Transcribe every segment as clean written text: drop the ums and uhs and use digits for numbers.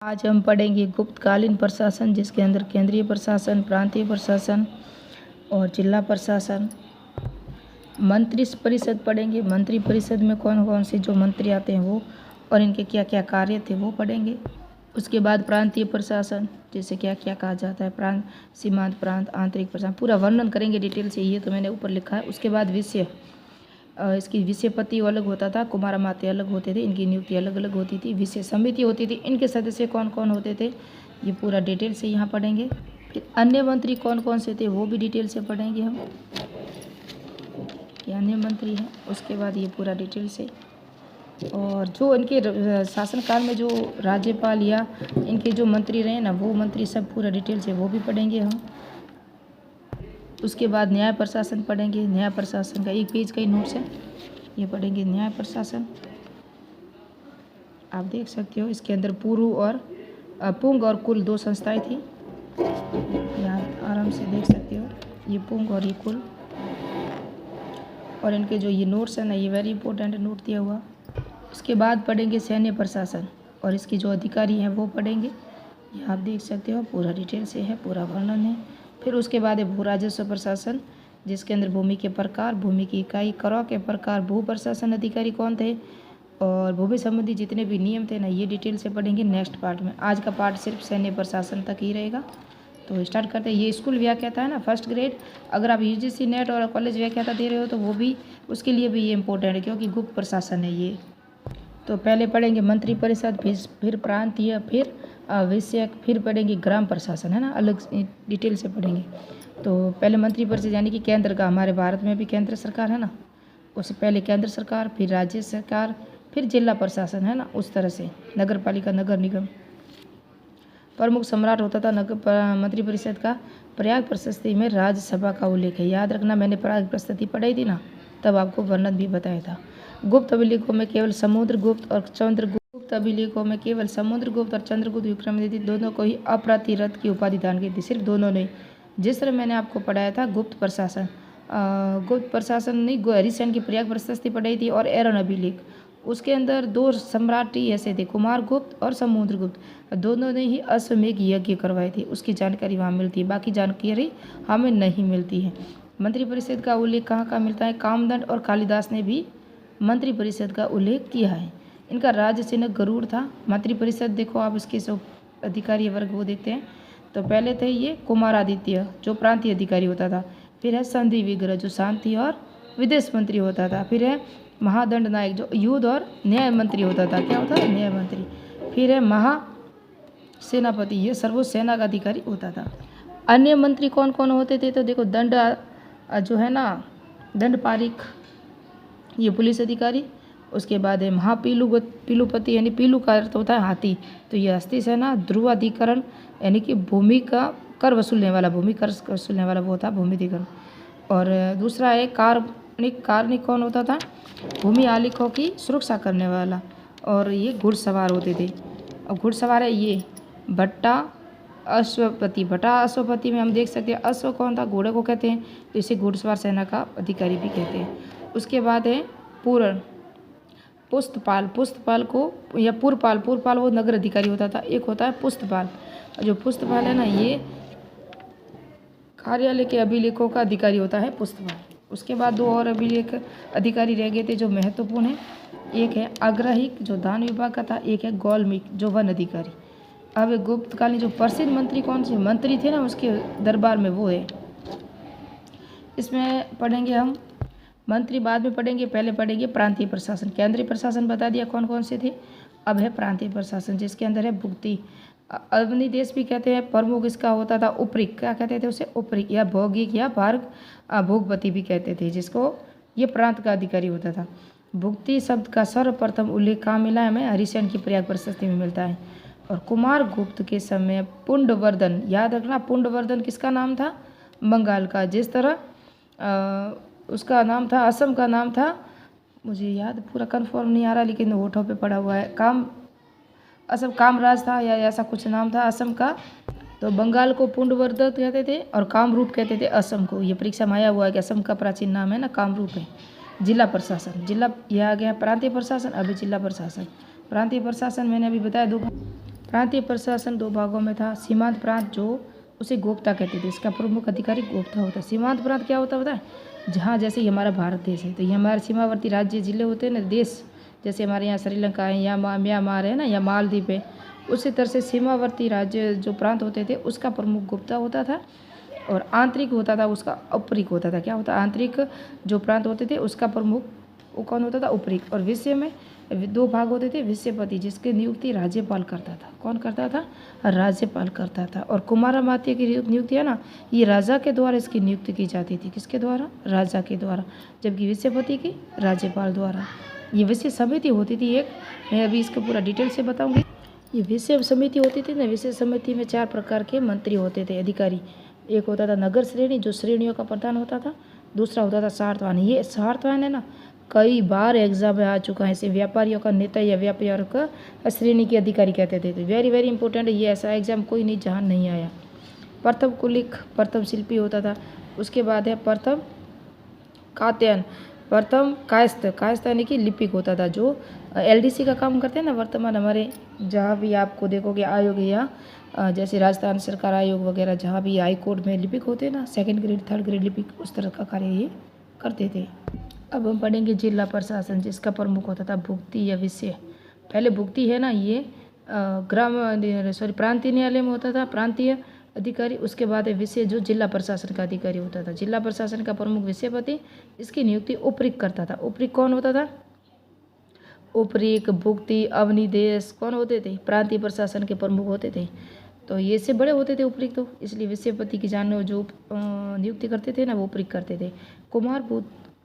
आज हम पढ़ेंगे गुप्तकालीन प्रशासन, जिसके अंदर केंद्रीय प्रशासन, प्रांतीय प्रशासन और जिला प्रशासन। मंत्री परिषद पढ़ेंगे। मंत्री परिषद में कौन कौन से जो मंत्री आते हैं वो और इनके क्या क्या कार्य थे वो पढ़ेंगे। उसके बाद प्रांतीय प्रशासन, जैसे क्या क्या कहा जाता है, प्रांत, सीमांत प्रांत, आंतरिक प्रशासन, पूरा वर्णन करेंगे डिटेल से। ये तो मैंने ऊपर लिखा है। उसके बाद विषय, इसकी विषयपति अलग होता था, कुमारमात्य अलग होते थे, इनकी नियुक्ति अलग अलग होती थी। विषय समिति होती थी, इनके सदस्य कौन कौन होते थे ये पूरा डिटेल से यहाँ पढ़ेंगे। फिर अन्य मंत्री कौन कौन से थे वो भी डिटेल से पढ़ेंगे हम, कि अन्य मंत्री हैं। उसके बाद ये पूरा डिटेल से, और जो इनके शासनकाल में जो राज्यपाल या इनके जो मंत्री रहे ना, वो मंत्री सब पूरा डिटेल से वो भी पढ़ेंगे हम। उसके बाद न्याय प्रशासन पढ़ेंगे। न्याय प्रशासन का 1 पेज का ही नोट्स है, ये पढ़ेंगे न्याय प्रशासन। आप देख सकते हो इसके अंदर पूर्व और पुंग और कुल 2 संस्थाएं थी, यहाँ आराम से देख सकते हो, ये पुंग और ये कुल। और इनके जो ये नोट्स है ना, ये वेरी इंपॉर्टेंट नोट दिया हुआ। उसके बाद पढ़ेंगे सैन्य प्रशासन, और इसके जो अधिकारी हैं वो पढ़ेंगे, ये आप देख सकते हो पूरा डिटेल से है, पूरा वर्णन है। फिर उसके बाद है भू राजस्व प्रशासन, जिसके अंदर भूमि के प्रकार, भूमि की इकाई, करों के प्रकार, भू प्रशासन अधिकारी कौन थे और भूमि संबंधी जितने भी नियम थे ना, ये डिटेल से पढ़ेंगे नेक्स्ट पार्ट में। आज का पार्ट सिर्फ सैन्य प्रशासन तक ही रहेगा। तो स्टार्ट करते हैं। ये स्कूल व्याख्याता है ना, फर्स्ट ग्रेड, अगर आप यूजीसी नेट और कॉलेज व्याख्याता दे रहे हो तो वो भी, उसके लिए भी ये इंपॉर्टेंट है, क्योंकि गुप्त प्रशासन है ये। तो पहले पढ़ेंगे मंत्री परिषद, फिर प्रांतीय, फिर विषयक, फिर पढ़ेंगे ग्राम प्रशासन, है ना, अलग डिटेल से पढ़ेंगे। तो पहले मंत्री परिषद यानी कि केंद्र का, हमारे भारत में भी केंद्र सरकार है ना, उससे पहले केंद्र सरकार, फिर राज्य सरकार, फिर जिला प्रशासन, है ना, उस तरह से नगर पालिका, नगर निगम। प्रमुख सम्राट होता था मंत्री परिषद का। प्रयाग प्रशस्ति में राज्यसभा का उल्लेख है, याद रखना, मैंने प्रयाग प्रशस्ति पढ़ाई थी ना, तब आपको वर्णन भी बताया था। गुप्त अभिलेखों में केवल समुद्रगुप्त और चंद्रगुप्त, अभिलेखों में केवल समुद्रगुप्त और चंद्रगुप्त विक्रमादित्य दोनों को ही अप्रतिरथ की उपाधि दान की थी, सिर्फ दोनों ने। जिस तरह मैंने आपको पढ़ाया था गुप्त प्रशासन, गुप्त प्रशासन नहीं, हरिसेन की प्रयाग प्रशस्ति पढ़ाई थी, और एरन अभिलेख, उसके अंदर 2 सम्राट ही ऐसे थे, कुमारगुप्त और समुद्रगुप्त, दोनों ने ही अश्वमेघ यज्ञ करवाए थे, उसकी जानकारी वहाँ मिलती है, बाकी जानकारी हमें नहीं मिलती है। मंत्री परिषद का उल्लेख कहाँ कहाँ मिलता है, कामदंड और कालिदास ने भी मंत्री परिषद का उल्लेख किया है। इनका राज्य चिन्ह गरुड़ था। मंत्री परिषद देखो आप, इसके जो अधिकारी वर्ग वो देखते हैं, तो पहले थे ये कुमारादित्य, जो प्रांतीय अधिकारी होता था। फिर है संधि विग्रह, जो शांति और विदेश मंत्री होता था। फिर है महादंड नायक, जो युद्ध और न्याय मंत्री होता था। क्या होता है? न्याय मंत्री। फिर है महासेनापति, ये सर्वोच्च सेना का अधिकारी होता था। अन्य मंत्री कौन कौन होते थे, तो देखो दंड, जो है ना, दंड पारीख, ये पुलिस अधिकारी। उसके बाद है पीलुपति, यानी पीलू का अर्थ होता है हाथी, तो ये हस्ती सेना। ध्रुवाधिकरण यानी कि भूमि का कर वसूलने वाला, भूमि कर वसूलने वाला वो होता भूमि अधिकरण। और दूसरा है कार्निक कौन होता था, भूमि आलिकों की सुरक्षा करने वाला। और ये घुड़सवार होते थे। और घुड़सवार है ये भट्टा अश्वपति। भट्टा अश्वपति में हम देख सकते हैं, अश्व कौन था, घोड़े को कहते हैं, तो इसे घुड़सवार सेना का अधिकारी भी कहते हैं। उसके बाद है पुस्तपाल को, या पुरपाल वो नगर अधिकारी होता था। एक होता है पुस्तपाल, जो पुस्तपाल है ना, ये कार्यालय के अभिलेखों का अधिकारी होता है पुस्तपाल। उसके बाद 2 और अभिलेख अधिकारी रह गए थे जो महत्वपूर्ण है। एक है आग्राहिक, जो दान विभाग का था। एक है गौलमिक, जो वन अधिकारी। अब गुप्तकालीन जो प्रसिद्ध मंत्री कौन से मंत्री थे ना उसके दरबार में, वो है, इसमें पढ़ेंगे हम। मंत्री बाद में पढ़ेंगे, पहले पढ़ेंगे प्रांतीय प्रशासन। केंद्रीय प्रशासन बता दिया कौन कौन से थे। अब है प्रांतीय प्रशासन, जिसके अंदर है भुक्ति, अवनिदेश भी कहते हैं। प्रमुख इसका होता था उपरिक, क्या कहते थे उसे, उपरिक, या भौगिक, या भार्ग भोगपति भी कहते थे, जिसको ये प्रांत का अधिकारी होता था। भुक्ति शब्द का सर्वप्रथम उल्लेख कहाँ मिला है हमें, हरिसेन की प्रयाग प्रशस्ति में मिलता है। और कुमारगुप्त के समय पुंडवर्धन, याद रखना, पुंडवर्धन किसका नाम था, बंगाल का। जिस तरह उसका नाम था, असम का नाम था, मुझे याद पूरा कन्फर्म नहीं आ रहा, लेकिन होठों पे पड़ा हुआ है, असम कामराज था या ऐसा कुछ नाम था असम का। तो बंगाल को पुंडवर्धन कहते थे और कामरूप कहते थे असम को। ये परीक्षा में आया हुआ है कि असम का प्राचीन नाम है ना कामरूप है। जिला प्रशासन, जिला यह आ गया प्रांतीय प्रशासन, अभी जिला प्रशासन। प्रांतीय प्रशासन मैंने अभी बताया 2 प्रांतीय प्रशासन दो भागों में था। सीमांत प्रांत जो उसे गोप्ता कहते थे, इसका प्रमुख अधिकारी गोप्ता होता है। सीमांत प्रांत क्या होता है? जहाँ जैसे ये हमारा भारत देश है तो ये हमारे सीमावर्ती राज्य जिले होते हैं ना, देश जैसे हमारे यहाँ श्रीलंका है या म्यांमार है ना, या मालदीव है, उसी तरह से सीमावर्ती राज्य जो प्रांत होते थे उसका प्रमुख गुप्ता होता था। और आंतरिक होता था उसका उपरिक होता था। क्या होता? आंतरिक जो प्रांत होते थे उसका प्रमुख वो कौन होता था? उपरिक। और विषय में दो भाग होते थे। विषयपति जिसकी नियुक्ति राज्यपाल करता था। कौन करता था? राज्यपाल करता था। और कुमारामात्य की नियुक्ति है ना, ये राजा के द्वारा इसकी नियुक्ति की जाती थी। किसके द्वारा? राजा के द्वारा। जबकि विषयपति की राज्यपाल द्वारा। ये विषय समिति होती थी एक, मैं अभी इसको पूरा डिटेल से बताऊंगी। ये विषय समिति होती थी ना, विषय समिति में 4 प्रकार के मंत्री होते थे, अधिकारी। एक होता था नगर श्रेणी जो श्रेणियों का प्रधान होता था। दूसरा होता था सार्थवान। ये सार्थवान है ना, कई बार एग्जाम में आ चुका है। इसे व्यापारियों का नेता या व्यापारियों का श्रेणी के अधिकारी कहते थे। वेरी वेरी इंपॉर्टेंट है, ये ऐसा एग्जाम कोई नहीं जहाँ नहीं आया। प्रथम कुलिक प्रथम शिल्पी होता था। उसके बाद है प्रथम कात्यायन, प्रथम कायस्थ, कायस्थ यानी कि लिपिक होता था, जो एलडीसी का काम करते हैं ना वर्तमान हमारे जहाँ भी आपको देखोगे आयोग या जैसे राजस्थान सरकार आयोग वगैरह, जहाँ भी हाई कोर्ट में लिपिक होते हैं ना, 2nd ग्रेड 3rd ग्रेड लिपिक, उस तरह का कार्य ये करते थे। अब हम पढ़ेंगे जिला प्रशासन जिसका प्रमुख होता था भुगती या विषय। पहले भुगती है ना, ये प्रांतीय न्यायालय में होता था, प्रांतीय अधिकारी। उसके बाद है विषय जो जिला प्रशासन का अधिकारी होता था। जिला प्रशासन का प्रमुख विषयपति, इसकी नियुक्ति उपरिक करता था। उपरिक कौन होता था? उपरिक, भुगती, अवनिदेश कौन होते थे? प्रांतीय प्रशासन के प्रमुख होते थे। तो ये से बड़े होते थे उपरिक, तो इसलिए विषयपति की जान जो नियुक्ति करते थे ना वो उपरिक करते थे। कुमार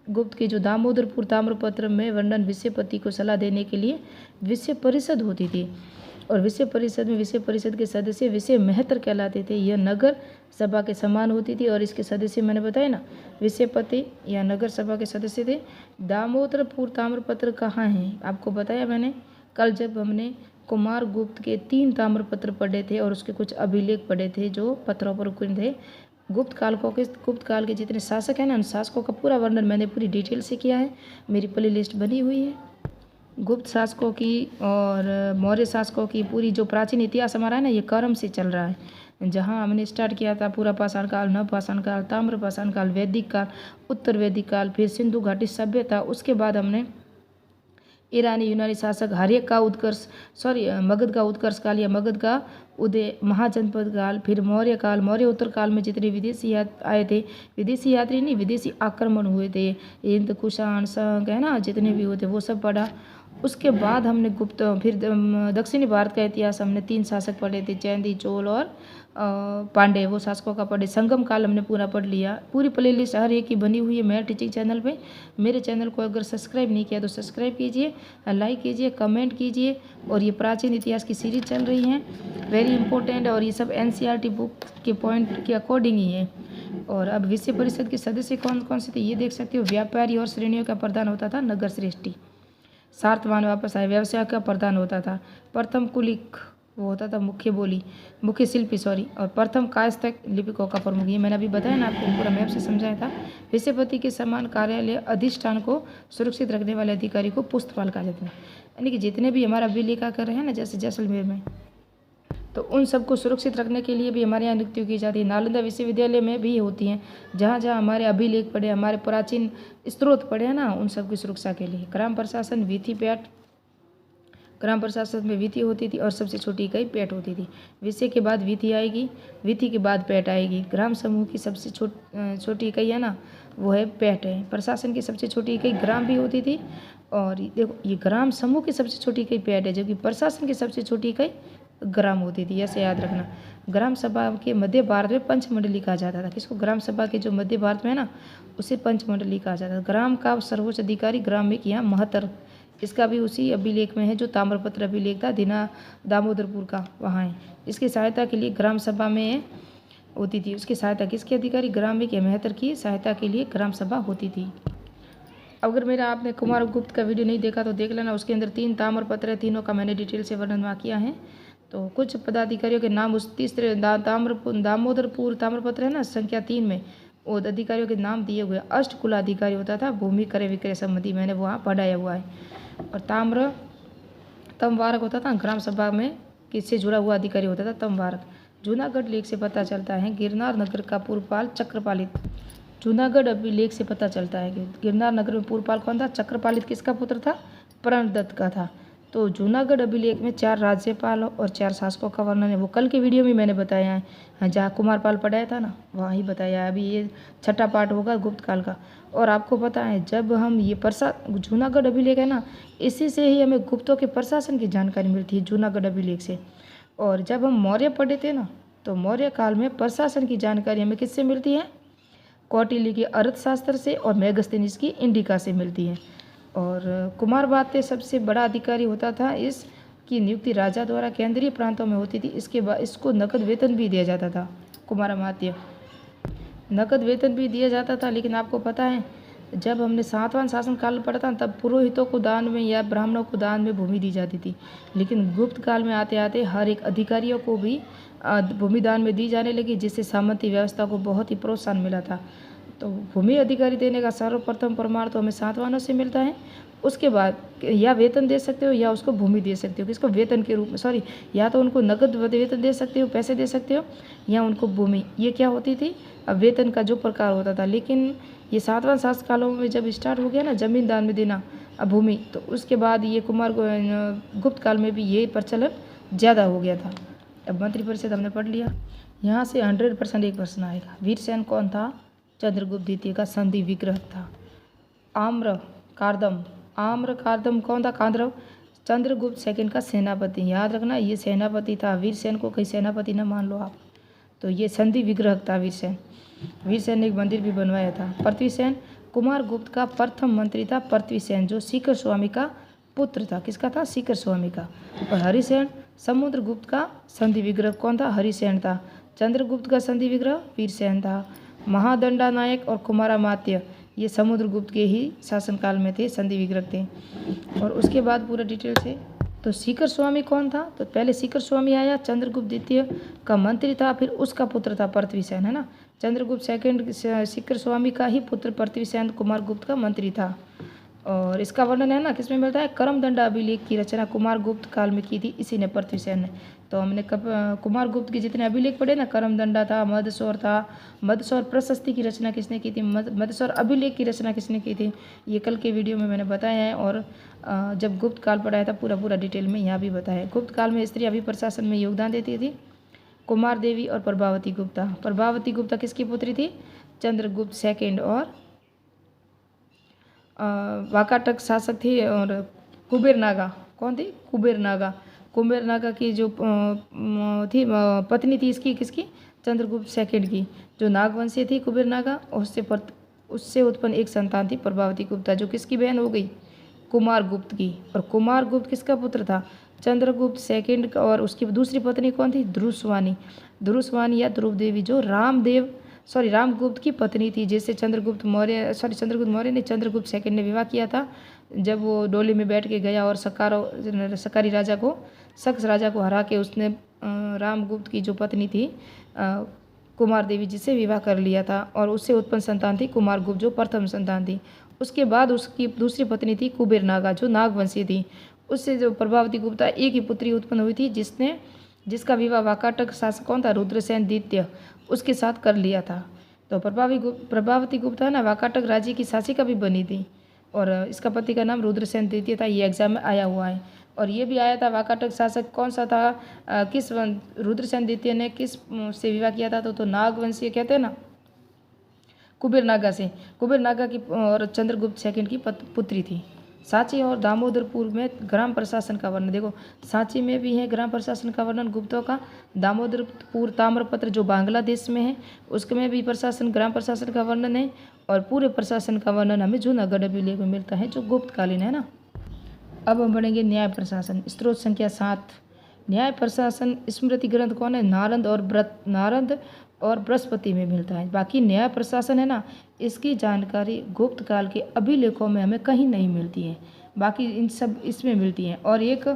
गुप्त के जो दामोदरपुर ताम्रपत्र में वर्णन विषयपति को सलाह देने के लिए विषय परिषद होती थी। और विषय परिषद में विषय परिषद के सदस्य विषय महत्र कहलाते थे। यह नगर सभा के समान होती थी। और इसके सदस्य मैंने बताया ना, विषयपति या नगर सभा के सदस्य थे। दामोदरपुर ताम्रपत्र कहाँ है? आपको बताया मैंने कल जब हमने कुमार गुप्त के 3 ताम्रपत्र पढ़े थे और उसके कुछ अभिलेख पढ़े थे जो पत्रों पर उत्कीर्ण थे। गुप्त काल के जितने शासक हैं ना, उन शासकों का पूरा वर्णन मैंने पूरी डिटेल से किया है। मेरी प्ले लिस्ट बनी हुई है गुप्त शासकों की और मौर्य शासकों की। पूरी जो प्राचीन इतिहास हमारा है ना, ये क्रम से चल रहा है। जहाँ हमने स्टार्ट किया था पूरा पाषाण काल, नव पाषाण काल, ताम्र पाषाण काल, वैदिक काल, उत्तर वैदिक काल, फिर सिंधु घाटी सभ्यता। उसके बाद हमने ईरानी यूनानी शासक हर्यक का उत्कर्ष, मगध का उत्कर्ष काल या मगध का उदय, महाजनपद काल, फिर मौर्य काल। मौर्य उत्तर काल में जितने विदेशी आए थे, विदेशी यात्री नहीं, विदेशी आक्रमण हुए थे, हिंद, कुषाण, संघ है ना, जितने भी हुए थे वो सब पढ़ा। उसके बाद हमने गुप्त, फिर दक्षिणी भारत का इतिहास हमने 3 शासक पढ़े थे, चैंदी, चोल और पांडे, वो शासकों का पढ़े। संगम काल हमने पूरा पढ़ लिया। पूरी प्लेलिस्ट हर एक की बनी हुई है मेरा टीचिंग चैनल पे। मेरे चैनल को अगर सब्सक्राइब नहीं किया तो सब्सक्राइब कीजिए, लाइक कीजिए, कमेंट कीजिए। और ये प्राचीन इतिहास की सीरीज चल रही है, वेरी इंपॉर्टेंट। और ये सब एनसीईआरटी बुक के पॉइंट के अकॉर्डिंग ही है। और अब विषय परिषद के सदस्य कौन कौन से थे ये देख सकते हो। व्यापारी और श्रेणियों का प्रधान होता था नगर श्रेष्ठी। सार्थवान वापस आए, व्यवसाय का प्रधान होता था। प्रथम कुलिक वो होता था मुख्य शिल्पी और प्रथम कायस्थ लिपिकों का प्रमुख। ये मैंने अभी बताया ना आपको, पूरा मैप से समझाया था। विषयपति के समान कार्यालय अधिष्ठान को सुरक्षित रखने वाले अधिकारी को पुस्तपाल कहा जाता है। यानी कि जितने भी हमारा अभिलेखा कर रहे हैं ना, जैसे जैसलमेर में, तो उन सबको सुरक्षित रखने के लिए भी हमारे यहाँ नियुक्ति की जाती है। नालंदा विश्वविद्यालय में भी होती हैं, जहाँ जहाँ हमारे अभिलेख पढ़े, हमारे प्राचीन स्रोत पढ़े हैं ना, उन सबकी सुरक्षा के लिए। ग्राम प्रशासन वीथी पैट, ग्राम प्रशासन में वीथी होती थी और सबसे छोटी इकाई पैट होती थी। विषय के बाद वीथी आएगी, वीथी के बाद पैट आएगी। ग्राम समूह की सबसे छोटी इकाई है ना, वो है पैट है। प्रशासन की सबसे छोटी इकाई ग्राम भी होती थी। और देखो, ये ग्राम समूह की सबसे छोटी इकाई पैट है, जबकि प्रशासन की सबसे छोटी इकाई ग्राम होती थी। ऐसे याद रखना। ग्राम सभा के मध्य भारत में पंचमंडली कहा जाता था। किसको? ग्राम सभा के जो मध्य भारत में है ना, उसे पंचमंडली कहा जाता था। ग्राम का सर्वोच्च अधिकारी ग्रामिक या महतर, इसका भी उसी अभिलेख में है जो ताम्रपत्र अभिलेख था दामोदरपुर का, वहाँ है। इसकी सहायता के लिए ग्राम सभा में होती थी। उसकी सहायता किसके अधिकारी? ग्रामिक या महतर की सहायता के लिए ग्राम सभा होती थी। अगर मेरा आपने कुमार गुप्त का वीडियो नहीं देखा तो देख लेना। उसके अंदर 3 ताम्रपत्र है, तीनों का मैंने डिटेल से वर्णन वहाँ किया है। तो कुछ पदाधिकारियों के नाम उस तीसरे दामोदरपुर ताम्रपत्र है ना, संख्या 3 में वो अधिकारियों के नाम दिए हुए। अष्टकुलाधिकारी होता था, भूमि क्रय विक्रय संबंधी, मैंने वहाँ पढ़ाया हुआ है। और तमवारक होता था ग्राम सभा में किससे जुड़ा हुआ अधिकारी होता था? तम्बारक। जूनागढ़ लेख से पता चलता है गिरनार नगर का पूर्वपाल चक्रपालित। जूनागढ़ अभिलेख से पता चलता है कि गिरनार नगर में पूर्वपाल कौन था? चक्रपालित किसका पुत्र था? प्रणदत्त का था। तो जूनागढ़ अभिलेख में 4 राज्यपाल और 4 शासकों का वर्णन है। वो कल के वीडियो में मैंने बताया है, हाँ, जहाँ कुमारपाल पढ़ाया था ना, वहाँ ही बताया है। अभी ये छठा पार्ट होगा गुप्त काल का। और आपको पता है जब हम ये जूनागढ़ अभिलेख है ना, इसी से ही हमें गुप्तों के प्रशासन की जानकारी मिलती है, जूनागढ़ अभिलेख से। और जब हम मौर्य पढ़े थे ना, तो मौर्य काल में प्रशासन की जानकारी हमें किससे मिलती है? कौटिल्य के अर्थशास्त्र से और मेगस्थनीज की इंडिका से मिलती है। और कुमारवात्य सबसे बड़ा अधिकारी होता था। इसकी नियुक्ति राजा द्वारा केंद्रीय प्रांतों में होती थी। इसके बाद इसको नकद वेतन भी दिया जाता था। कुमारवात्य नकद वेतन भी दिया जाता था। लेकिन आपको पता है जब हमने सातवां शासन काल पढ़ा था तब पुरोहितों को दान में या ब्राह्मणों को दान में भूमि दी जाती थी। लेकिन गुप्त काल में आते आते हर एक अधिकारियों को भी भूमि दान में दी जाने लगी, जिससे सामंती व्यवस्था को बहुत ही प्रोत्साहन मिला था। तो भूमि अधिकारी देने का सर्वप्रथम प्रमाण तो हमें सातवाहनों से मिलता है। उसके बाद या वेतन दे सकते हो या उसको भूमि दे सकते हो, किसको? वेतन के रूप में, या तो उनको नकद वेतन दे सकते हो, पैसे दे सकते हो, या उनको भूमि। ये क्या होती थी? अब वेतन का जो प्रकार होता था। लेकिन ये सातवां शासक कालों में जब स्टार्ट हो गया ना जमीन दान में देना, अब भूमि, तो उसके बाद ये गुप्त काल में भी ये प्रचलन ज़्यादा हो गया था। अब मंत्रिपरिषद हमने पढ़ लिया। यहाँ से 100% एक प्रश्न आएगा। वीरसेन कौन था? चंद्रगुप्त द्वितीय का संधि विग्रह था। आम्र कारदम कौन था? कांद्रव चंद्रगुप्त सेकंड का सेनापति। याद रखना ये सेनापति था। वीरसेन को कहीं सेनापति न मान लो आप। तो ये संधि विग्रह था वीरसेन ने एक मंदिर भी बनवाया था। पृथ्वीसेन कुमारगुप्त का प्रथम मंत्री था। पृथ्वीसेन जो सीकर स्वामी का पुत्र था। किसका था? सीकर स्वामी का। और हरिसेन समुद्रगुप्त का संधि विग्रह कौन था? हरिसेन था। चंद्रगुप्त का संधि विग्रह वीरसेन था। महादंडा नायक और कुमारामात्य ये समुद्रगुप्त के ही शासनकाल में थे, संधि विग्रह थे। और उसके बाद पूरा डिटेल से तो सीकर स्वामी कौन था? तो पहले सीकर स्वामी आया, चंद्रगुप्त द्वितीय का मंत्री था, फिर उसका पुत्र था पृथ्वीसेन, है ना। चंद्रगुप्त सेकंड सीकर स्वामी का ही पुत्र पृथ्वीसेन कुमारगुप्त का मंत्री था। और इसका वर्णन है ना किसमें मिलता है? करमदंडा अभिलेख की रचना कुमारगुप्त काल में की थी, इसी ने पृथ्वीसेन ने। तो हमने कुमारगुप्त के जितने अभिलेख पढ़े ना, करमदंडा था, मदसौर था। मदसौर प्रशस्ति की रचना किसने की थी? मदसौर अभिलेख की रचना किसने की थी? ये कल के वीडियो में मैंने बताया है। और जब गुप्त काल पढ़ाया था पूरा डिटेल में यहाँ भी बताया है। गुप्त काल में स्त्री अभी प्रशासन में योगदान देती थी। कुमार देवी और प्रभावती गुप्ता। प्रभावती गुप्ता किसकी पुत्री थी? चंद्रगुप्त सेकंड और वाकाटक शासक थे। और कुबेर नागा कौन थी? कुबेर नागा की जो थी पत्नी थी इसकी, किसकी? चंद्रगुप्त सेकंड की, जो नागवंशी थी कुबेर नागा। उससे उत्पन्न एक संतान थी प्रभावती गुप्ता, जो किसकी बहन हो गई? कुमारगुप्त की। और कुमारगुप्त किसका पुत्र था? चंद्रगुप्त सेकंड। और उसकी दूसरी पत्नी कौन थी? ध्रुवस्वानी या ध्रुव देवी, जो रामगुप्त की पत्नी थी, जिससे चंद्रगुप्त मौर्य ने चंद्रगुप्त सेकंड ने विवाह किया था। जब वो डोली में बैठ के गया और सक्स राजा को हरा के उसने रामगुप्त की जो पत्नी थी कुमार देवी जी से विवाह कर लिया था। और उससे उत्पन्न संतान थी कुमारगुप्त, जो प्रथम संतान थी। उसके बाद उसकी दूसरी पत्नी थी कुबेर नागा, जो नागवंशी थी। उससे जो प्रभावती गुप्ता एक ही पुत्री उत्पन्न हुई थी, जिसका विवाह वाकाटक शासक कौन था? रुद्रसेन द्वितीय, उसके साथ कर लिया था। तो प्रभावती गुप्ता ना वाकाटक राज्य की शासिका भी बनी थी। और इसका पति का नाम रुद्रसेन द्वितीय था। ये एग्जाम में आया हुआ है। और ये भी आया था वाकाटक शासक कौन सा था? रुद्रसेन द्वितीय ने किस से विवाह किया था? तो नागवंशीय कहते हैं ना, कुबेर नागा की और चंद्रगुप्त सेकंड की पुत्री थी। सांची और दामोदरपुर में ग्राम प्रशासन का वर्णन देखो। सांची में भी है ग्राम प्रशासन का वर्णन गुप्तों का। दामोदरपुर ताम्रपत्र जो बांग्लादेश में है, उसमें भी ग्राम प्रशासन का वर्णन है। और पूरे प्रशासन का वर्णन हमें जूनागढ़ अभिलेख में मिलता है, जो गुप्तकालीन है ना। अब हम पढ़ेंगे न्याय प्रशासन। स्रोत संख्या 7। न्याय प्रशासन स्मृति ग्रंथ कौन है? नारद और बृहस्पति में मिलता है। बाकी न्याय प्रशासन है ना, इसकी जानकारी गुप्त काल के अभिलेखों में हमें कहीं नहीं मिलती है, बाकी इन सब इसमें मिलती हैं। और एक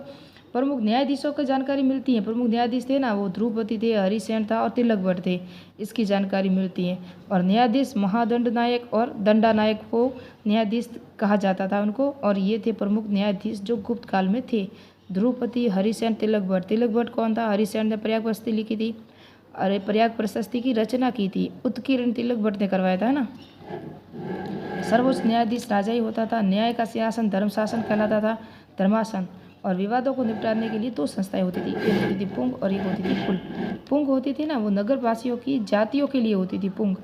प्रमुख न्यायाधीशों की जानकारी मिलती है। प्रमुख न्यायाधीश थे ना, वो ध्रुवपति थे, हरिसेन था और तिलक भट्ट थे, इसकी जानकारी मिलती है। और न्यायाधीश महादंड नायक और दंडा नायक को न्यायाधीश कहा जाता था उनको। और ये थे प्रमुख न्यायाधीश जो गुप्त काल में थे। ध्रुवपति हरिसेन तिलक भट्ट। तिलक भट्ट कौन था? हरिसेन ने प्रयाग प्रशस्ति लिखी थी, अरे प्रयाग प्रशस्ति की रचना की थी, उत्कीर्ण तिलक भट्ट ने करवाया था ना। सर्वोच्च न्यायाधीश राजा ही होता था। न्याय का सिंहासन धर्म शासन कहलाता था, धर्मासन। और विवादों को निपटाने के लिए दो संस्थाएं होती थी, एक होती थी पुंग और एक होती थी कुल। पुंग होती थी ना, वो नगरवासियों की जातियों के लिए होती थी पुंग,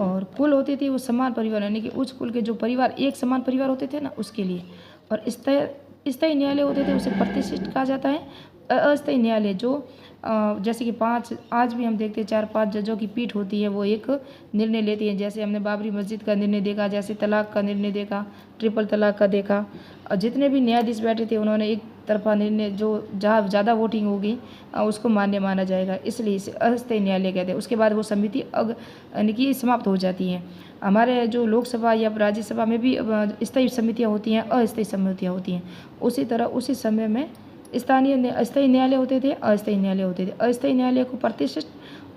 और कुल होती थी वो समान परिवार, यानी कि उच्च कुल के जो परिवार एक समान परिवार होते थे ना उसके लिए। और स्थायी न्यायालय होते थे, उसे प्रतिष्ठित कहा जाता है। अस्थायी न्यायालय जो जैसे कि 5 आज भी हम देखते हैं 4-5 जजों की पीठ होती है, वो एक निर्णय लेती है। जैसे हमने बाबरी मस्जिद का निर्णय देखा, जैसे तलाक का निर्णय देखा, ट्रिपल तलाक का देखा। और जितने भी न्यायाधीश बैठे थे उन्होंने एक तरफा निर्णय, जो जहाँ ज़्यादा वोटिंग होगी उसको मान्य माना जाएगा, इसलिए इसे अस्थायी न्यायालय कहते हैं। उसके बाद वो समिति यानी कि समाप्त हो जाती है। हमारे जो लोकसभा या राज्यसभा में भी स्थायी समितियाँ होती हैं, अस्थायी समितियाँ होती हैं। उसी तरह उसी समय में अस्थायी न्यायालय होते थे, अस्थायी न्यायालय होते थे। अस्थायी न्यायालय को प्रतिष्ठित,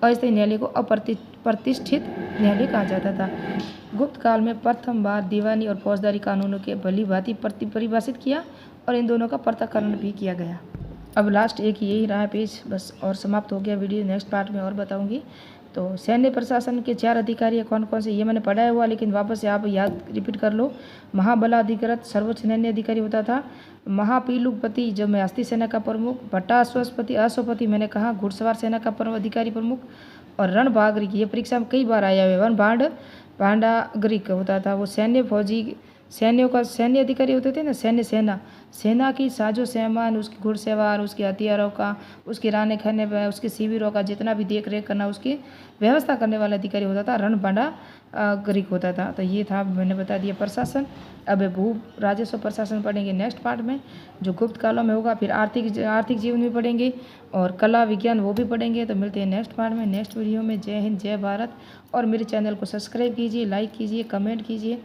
अस्थायी न्यायालय को प्रतिष्ठित न्यायालय कहा जाता था। गुप्त काल में प्रथम बार दीवानी और फौजदारी कानूनों के भली भांति परिभाषित किया और इन दोनों का पृथक्करण भी किया गया। अब लास्ट एक यही रहा पेज बस, और समाप्त हो गया वीडियो। नेक्स्ट पार्ट में और बताऊंगी। तो सैन्य प्रशासन के 4 अधिकारी कौन कौन से, ये मैंने पढ़ाया हुआ, लेकिन वापस से आप याद रिपीट कर लो। महाबलाधिकृत सर्वोच्च न्यायालय अधिकारी होता था। महापीलुपति जो में हस्ती सेना का प्रमुख। भट्टाश्वपति अश्वपति मैंने कहा घुड़सवार सेना का अधिकारी प्रमुख। और रणभागरिक, ये परीक्षा में कई बार आया हुआ है। भांडागरिक होता था वो सैन्य अधिकारी होते थे ना। सेना की साजो सामान, उसकी घुड़सवार, उसके हथियारों का, उसके रहने खाने पर, उसके शिविरों का जितना भी देख रेख करना, उसकी व्यवस्था करने वाला अधिकारी होता था, रणभांडागरिक होता था। तो ये था, मैंने बता दिया प्रशासन। अब भू राजस्व प्रशासन पढ़ेंगे नेक्स्ट पार्ट में, जो गुप्त कालों में होगा। फिर आर्थिक जीवन भी पढ़ेंगे, और कला विज्ञान वो भी पढ़ेंगे। तो मिलते हैं नेक्स्ट पार्ट में, नेक्स्ट वीडियो में। जय हिंद, जय भारत। और मेरे चैनल को सब्सक्राइब कीजिए, लाइक कीजिए, कमेंट कीजिए।